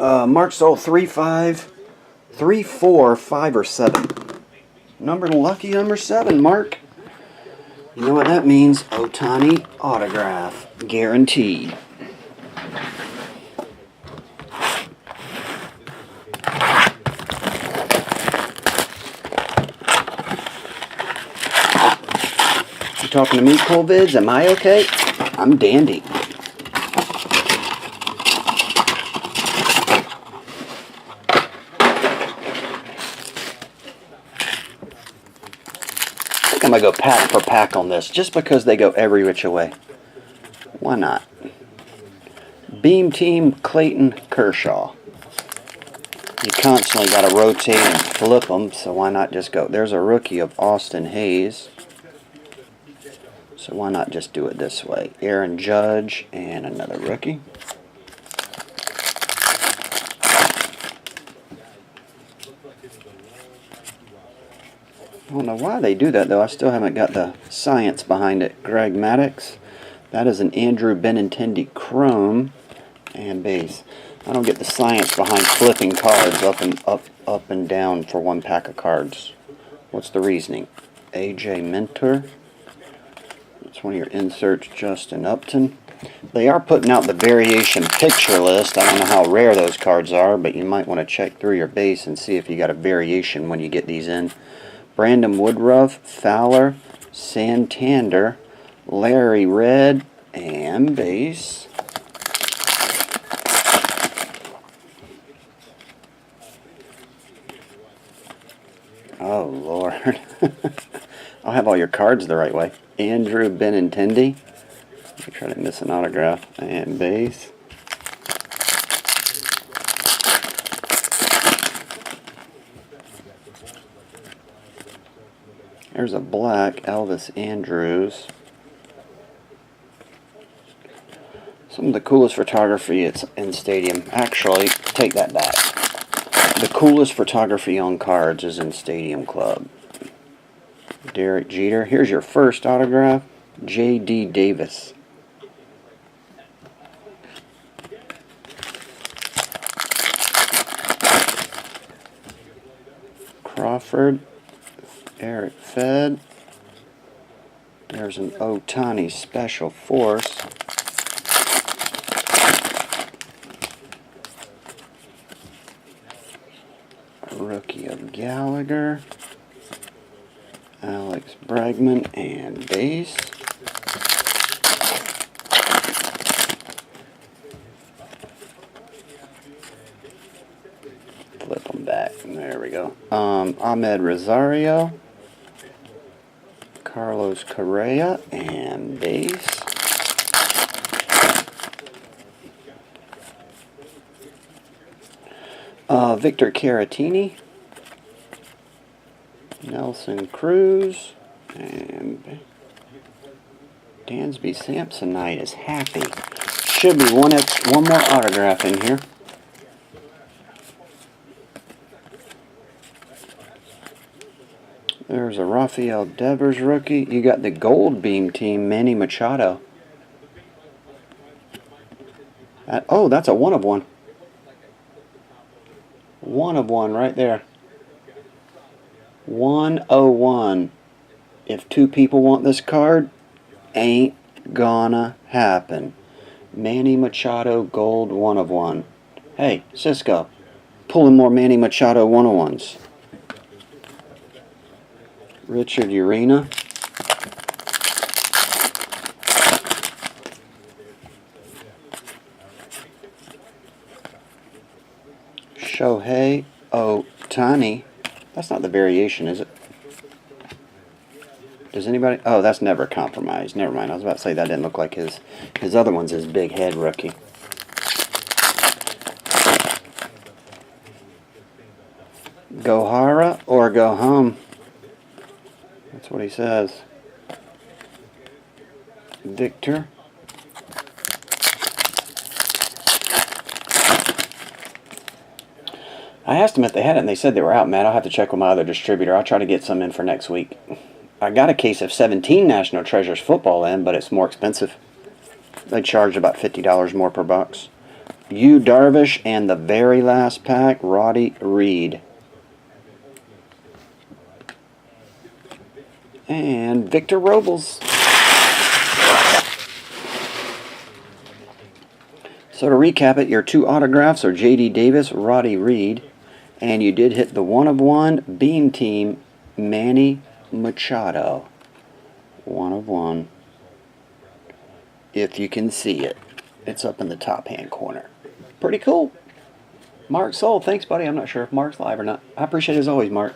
Mark sold 3, 5, 3, 4, 5, or 7. Lucky number 7, Mark. You know what that means? Ohtani autograph. Guaranteed. You talking to me, Colvids? Am I okay? I'm dandy. I'm going to go pack for pack on this, just because they go every which way. Why not? Beam Team Clayton Kershaw. You constantly got to rotate and flip them, so why not just go? There's a rookie of Austin Hayes. So why not just do it this way? Aaron Judge and another rookie. I don't know why they do that, though. I still haven't got the science behind it. Greg Maddux. That is an Andrew Benintendi Chrome and base. I don't get the science behind flipping cards up and down for one pack of cards. What's the reasoning? AJ Mentor. That's one of your inserts, Justin Upton. They are putting out the variation picture list. I don't know how rare those cards are, but you might want to check through your base and see if you got a variation when you get these in. Brandon Woodruff, Fowler, Santander, Larry Red, and base. Oh, Lord. I'll have all your cards the right way. Andrew Benintendi. Make sure I didn't miss an autograph. And base. There's a black Elvis Andrews. Some of the coolest photography in Stadium. Actually, take that back. The coolest photography on cards is in Stadium Club. Derek Jeter. Here's your first autograph. J.D. Davis. Crawford. Eric Fed. There's an Ohtani Special Force. A rookie of Gallagher. Alex Bregman and base. Flip them back. There we go. Ahmed Rosario. Carlos Correa and base. Victor Caratini. Nelson Cruz. And Dansby Samsonite is happy. Should be one more autograph in here. There's a Rafael Devers rookie. You got the Gold Beam Team, Manny Machado. Oh, that's a 1 of 1. 1 of 1 right there. 101. If 2 people want this card, ain't gonna happen. Manny Machado Gold 1 of 1. Hey, Cisco, pulling more Manny Machado 101s. Richard Urena. Shohei Ohtani. That's not the variation, is it? Does anybody? Oh, that's never compromised. Never mind. I was about to say that didn't look like his. His other one's his big head rookie. Gohara or go home. That's what he says. Victor. I asked them if they had it, and they said they were out, Matt. I'll have to check with my other distributor. I'll try to get some in for next week. I got a case of 17 National Treasures football in, but it's more expensive. They charge about $50 more per box. Yu Darvish, and the very last pack, Roddy Reed. And Victor Robles. So to recap it, your 2 autographs are J.D. Davis, Roddy Reed, and you did hit the 1/1 Beam Team, Manny Machado. 1/1. If you can see it. It's up in the top hand corner. Pretty cool. Mark sold. Thanks, buddy. I'm not sure if Mark's live or not. I appreciate it as always, Mark.